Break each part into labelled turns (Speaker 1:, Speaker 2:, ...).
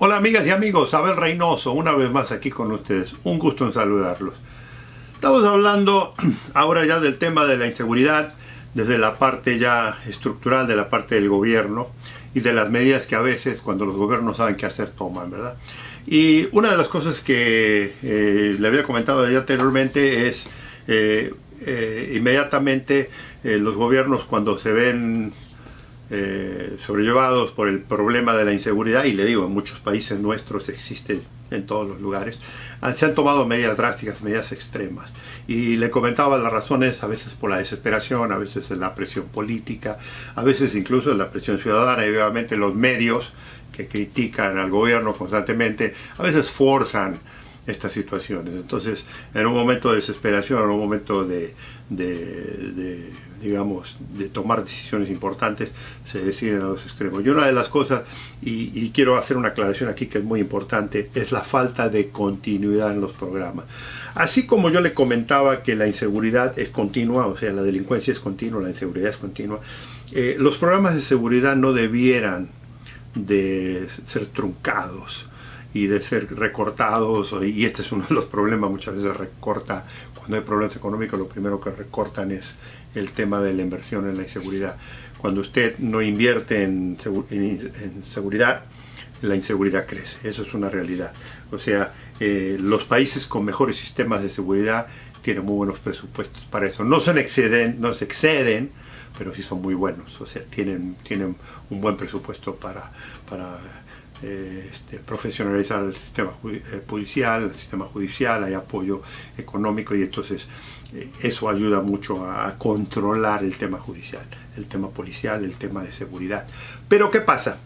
Speaker 1: Hola amigas y amigos, Abel Reynoso, una vez más aquí con ustedes. Un gusto en saludarlos. Estamos hablando ahora ya del tema de la inseguridad desde la parte ya estructural, de la parte del gobierno y de las medidas que a veces cuando los gobiernos saben qué hacer toman, ¿verdad? Y una de las cosas que le había comentado ya anteriormente es inmediatamente los gobiernos cuando se ven sobrellevados por el problema de la inseguridad, y le digo, en muchos países nuestros existe en todos los lugares, se han tomado medidas drásticas, medidas extremas. Y le comentaba las razones, a veces por la desesperación, a veces en la presión política, a veces incluso en la presión ciudadana, y obviamente los medios que critican al gobierno constantemente, a veces forzan estas situaciones. Entonces, en un momento de desesperación, en un momento digamos, de tomar decisiones importantes, se deciden a los extremos. Y una de las cosas, y quiero hacer una aclaración aquí que es muy importante, es la falta de continuidad en los programas. Así como yo le comentaba que la inseguridad es continua, o sea, la delincuencia es continua, la inseguridad es continua, los programas de seguridad no debieran de ser truncados y de ser recortados, y este es uno de los problemas. Muchas veces recorta, cuando hay problemas económicos, lo primero que recortan es el tema de la inversión en la inseguridad. Cuando usted no invierte en seguridad, la inseguridad crece, eso es una realidad. O sea, los países con mejores sistemas de seguridad tienen muy buenos presupuestos para eso. No se exceden, pero sí son muy buenos. O sea, tienen un buen presupuesto para profesionalizar el sistema judicial, hay apoyo económico, y entonces eso ayuda mucho a controlar el tema judicial, el tema policial, el tema de seguridad. Pero ¿qué pasa?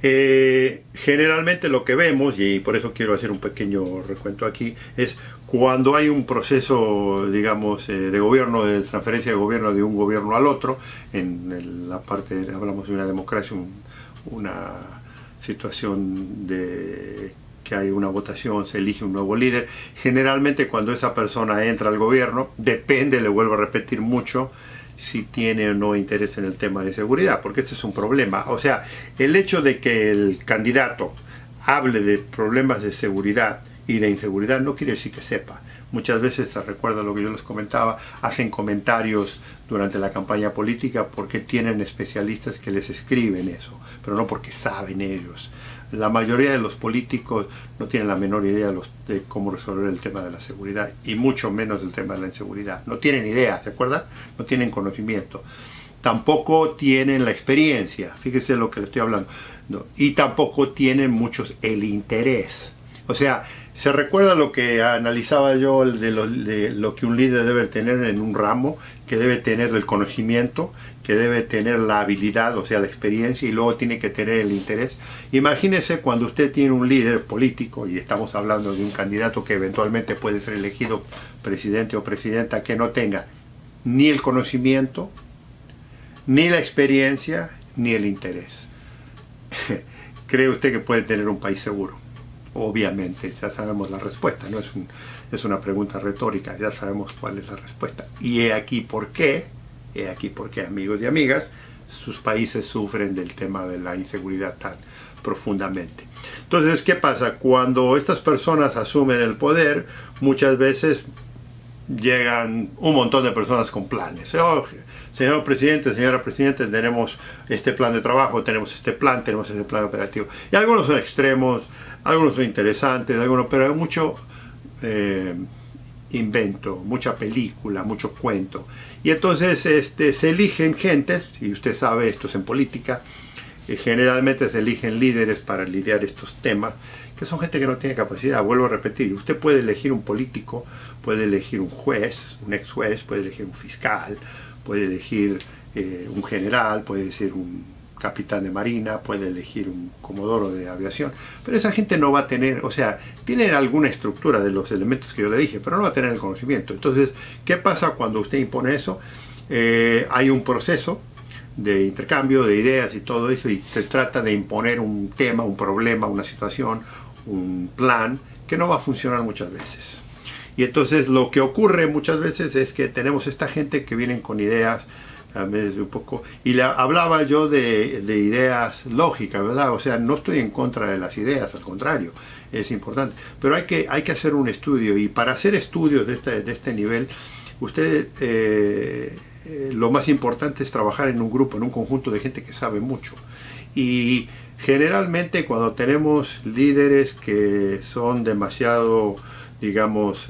Speaker 1: Generalmente lo que vemos, y por eso quiero hacer un pequeño recuento aquí, es cuando hay un proceso, digamos, de gobierno, de transferencia de gobierno de un gobierno al otro, en la parte, hablamos de una democracia, una situación de que hay una votación, se elige un nuevo líder. Generalmente cuando esa persona entra al gobierno, depende, le vuelvo a repetir mucho, si tiene o no interés en el tema de seguridad, porque este es un problema. O sea, el hecho de que el candidato hable de problemas de seguridad y de inseguridad no quiere decir que sepa. Muchas veces, se recuerda lo que yo les comentaba, hacen comentarios durante la campaña política porque tienen especialistas que les escriben eso, pero no porque saben ellos. La mayoría de los políticos no tienen la menor idea de cómo resolver el tema de la seguridad, y mucho menos del tema de la inseguridad. No tienen idea, ¿se acuerdan? No tienen conocimiento. Tampoco tienen la experiencia, fíjese lo que le estoy hablando, no, y tampoco tienen muchos el interés. O sea, se recuerda lo que analizaba yo de lo que un líder debe tener en un ramo, que debe tener el conocimiento, que debe tener la habilidad, o sea, la experiencia, y luego tiene que tener el interés. Imagínese cuando usted tiene un líder político, y estamos hablando de un candidato que eventualmente puede ser elegido presidente o presidenta, que no tenga ni el conocimiento, ni la experiencia, ni el interés. ¿Cree usted que puede tener un país seguro? Obviamente, ya sabemos la respuesta, no es una pregunta retórica, ya sabemos cuál es la respuesta. Y he aquí por qué, amigos y amigas, sus países sufren del tema de la inseguridad tan profundamente. Entonces, ¿qué pasa? Cuando estas personas asumen el poder, muchas veces llegan un montón de personas con planes. Oh, señor presidente, señora presidente, tenemos este plan de trabajo, tenemos este plan operativo. Y algunos son extremos, algunos son interesantes, pero hay mucho invento, mucha película, mucho cuento. Y entonces se eligen gentes, y usted sabe, esto es en política, generalmente se eligen líderes para lidiar estos temas, que son gente que no tiene capacidad. Vuelvo a repetir, usted puede elegir un político, puede elegir un juez, un ex juez, puede elegir un fiscal, puede elegir un general, puede elegir un capitán de marina, puede elegir un comodoro de aviación, pero esa gente no va a tener, o sea, tiene alguna estructura de los elementos que yo le dije, pero no va a tener el conocimiento. Entonces, ¿qué pasa cuando usted impone eso? Hay un proceso de intercambio de ideas y todo eso, y se trata de imponer un tema, un problema, una situación, un plan que no va a funcionar muchas veces. Y entonces lo que ocurre muchas veces es que tenemos esta gente que vienen con ideas a veces un poco, y hablaba yo de ideas lógicas, ¿verdad? O sea, no estoy en contra de las ideas, al contrario, es importante, pero hay que hacer un estudio, y para hacer estudios de este nivel, usted, lo más importante es trabajar en un grupo, en un conjunto de gente que sabe mucho. Y generalmente cuando tenemos líderes que son demasiado, digamos,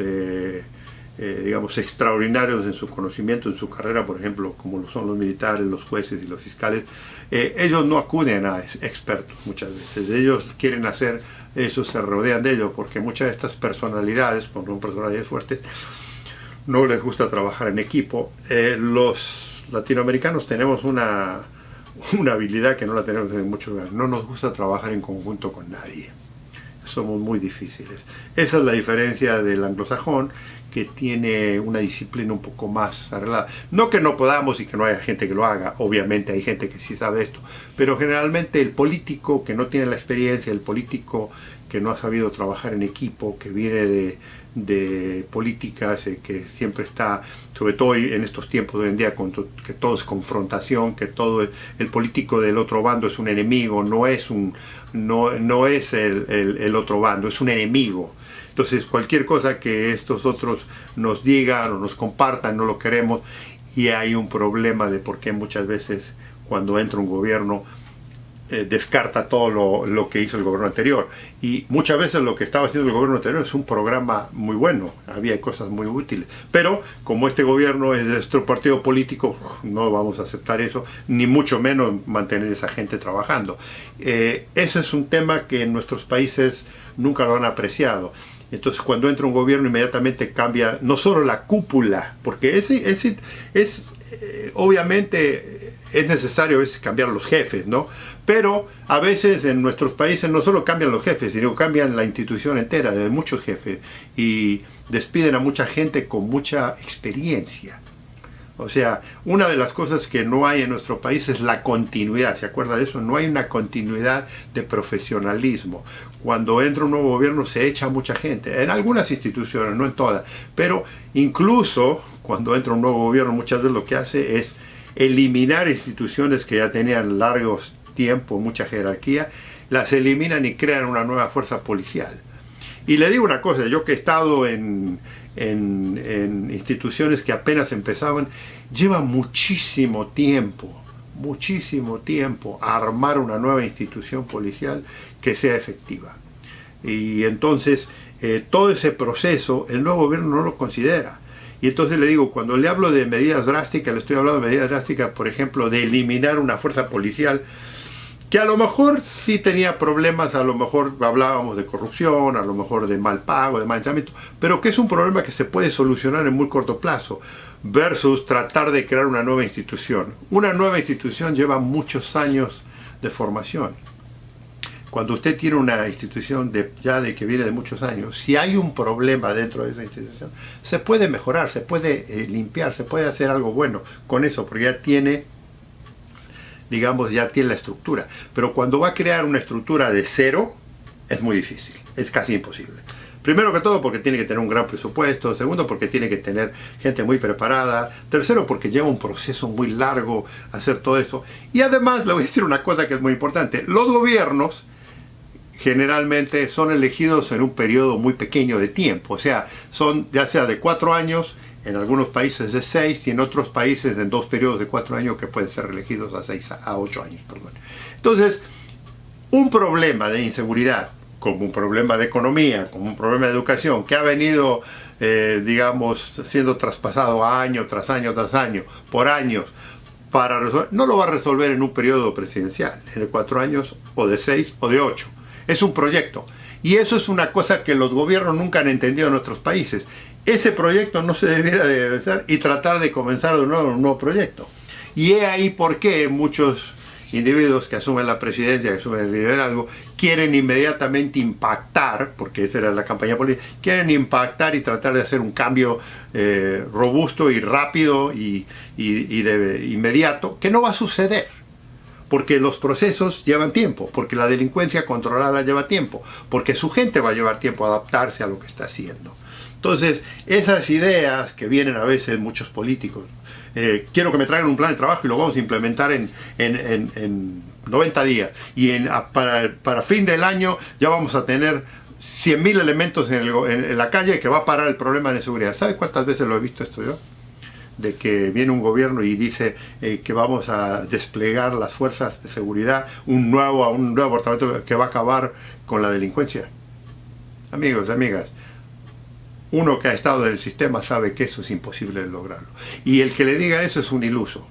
Speaker 1: extraordinarios en su conocimiento, en su carrera, por ejemplo, como lo son los militares, los jueces y los fiscales, ellos no acuden a expertos muchas veces. Ellos quieren hacer eso, se rodean de ellos, porque muchas de estas personalidades, cuando son personalidades fuertes, no les gusta trabajar en equipo. Los latinoamericanos tenemos una habilidad que no la tenemos en muchos lugares. No nos gusta trabajar en conjunto con nadie. Somos muy difíciles. Esa es la diferencia del anglosajón, que tiene una disciplina un poco más arreglada. No que no podamos y que no haya gente que lo haga, obviamente hay gente que sí sabe esto, pero generalmente el político que no tiene la experiencia, el político que no ha sabido trabajar en equipo, que viene de políticas, que siempre está, sobre todo en estos tiempos de hoy en día, que todo es confrontación, que todo el político del otro bando es un enemigo, no es el otro bando, es un enemigo. Entonces cualquier cosa que estos otros nos digan o nos compartan no lo queremos, y hay un problema de por qué muchas veces cuando entra un gobierno descarta todo lo que hizo el gobierno anterior, y muchas veces lo que estaba haciendo el gobierno anterior es un programa muy bueno, había cosas muy útiles, pero como este gobierno es de nuestro partido político, no vamos a aceptar eso, ni mucho menos mantener esa gente trabajando. Ese es un tema que en nuestros países nunca lo han apreciado. Entonces cuando entra un gobierno inmediatamente cambia no solo la cúpula, porque obviamente es necesario a veces cambiar los jefes, ¿no? Pero a veces en nuestros países no solo cambian los jefes, sino cambian la institución entera de muchos jefes, y despiden a mucha gente con mucha experiencia. O sea, una de las cosas que no hay en nuestro país es la continuidad. ¿Se acuerda de eso? No hay una continuidad de profesionalismo. Cuando entra un nuevo gobierno se echa mucha gente. En algunas instituciones, no en todas. Pero incluso cuando entra un nuevo gobierno, muchas veces lo que hace es eliminar instituciones que ya tenían largos tiempos, mucha jerarquía. Las eliminan y crean una nueva fuerza policial. Y le digo una cosa, yo que he estado en instituciones que apenas empezaban, lleva muchísimo tiempo armar una nueva institución policial que sea efectiva. Y entonces todo ese proceso el nuevo gobierno no lo considera. Y entonces le digo, cuando le hablo de medidas drásticas, le estoy hablando de medidas drásticas, por ejemplo, de eliminar una fuerza policial que a lo mejor sí tenía problemas, a lo mejor hablábamos de corrupción, a lo mejor de mal pago, de mal entrenamiento, pero que es un problema que se puede solucionar en muy corto plazo, versus tratar de crear una nueva institución. Una nueva institución lleva muchos años de formación. Cuando usted tiene una institución que viene de muchos años, si hay un problema dentro de esa institución, se puede mejorar, se puede limpiar, se puede hacer algo bueno con eso, porque ya tiene la estructura. Pero cuando va a crear una estructura de cero, es muy difícil, es casi imposible. Primero que todo porque tiene que tener un gran presupuesto, segundo porque tiene que tener gente muy preparada, tercero porque lleva un proceso muy largo hacer todo eso. Y además le voy a decir una cosa que es muy importante, los gobiernos generalmente son elegidos en un periodo muy pequeño de tiempo, o sea, son ya sea de 4 años, en algunos países de 6 y en otros países en 2 periodos de 4 años que pueden ser reelegidos a 8 años. Perdón. Entonces, un problema de inseguridad, como un problema de economía, como un problema de educación, que ha venido, siendo traspasado año tras año tras año, por años, para resolver, no lo va a resolver en un periodo presidencial, de 4 años, o de 6, o de 8. Es un proyecto. Y eso es una cosa que los gobiernos nunca han entendido en nuestros países. Ese proyecto no se debiera de empezar y tratar de comenzar de nuevo un nuevo proyecto. Y es ahí por qué muchos individuos que asumen la presidencia, que asumen el liderazgo, quieren inmediatamente impactar, porque esa era la campaña política, quieren impactar y tratar de hacer un cambio robusto y rápido y de inmediato, que no va a suceder. Porque los procesos llevan tiempo, porque la delincuencia controlada lleva tiempo, porque su gente va a llevar tiempo a adaptarse a lo que está haciendo. Entonces, esas ideas que vienen a veces muchos políticos, quiero que me traigan un plan de trabajo y lo vamos a implementar en 90 días. Y para fin del año ya vamos a tener 100.000 elementos en la calle que va a parar el problema de seguridad. ¿Sabe cuántas veces lo he visto esto yo? De que viene un gobierno y dice que vamos a desplegar las fuerzas de seguridad, un nuevo departamento que va a acabar con la delincuencia. Amigos, amigas, uno que ha estado en el sistema sabe que eso es imposible de lograrlo. Y el que le diga eso es un iluso.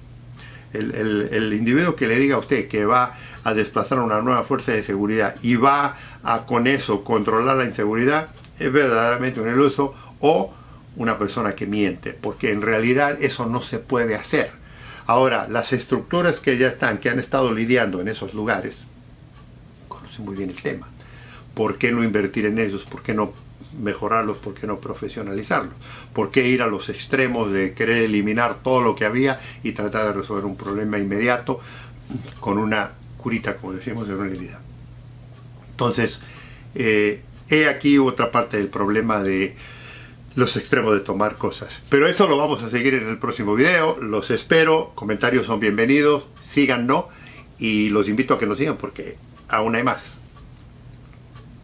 Speaker 1: El individuo que le diga a usted que va a desplazar una nueva fuerza de seguridad y va a con eso controlar la inseguridad es verdaderamente un iluso o una persona que miente, porque en realidad eso no se puede hacer. Ahora, las estructuras que ya están, que han estado lidiando en esos lugares, conocen muy bien el tema. ¿Por qué no invertir en ellos? ¿Por qué no mejorarlos? ¿Por qué no profesionalizarlos? ¿Por qué ir a los extremos de querer eliminar todo lo que había y tratar de resolver un problema inmediato con una curita, como decimos, de una herida? Entonces, he aquí otra parte del problema de los extremos de tomar cosas. Pero eso lo vamos a seguir en el próximo video. Los espero, comentarios son bienvenidos, síganos y los invito a que nos sigan porque aún hay más.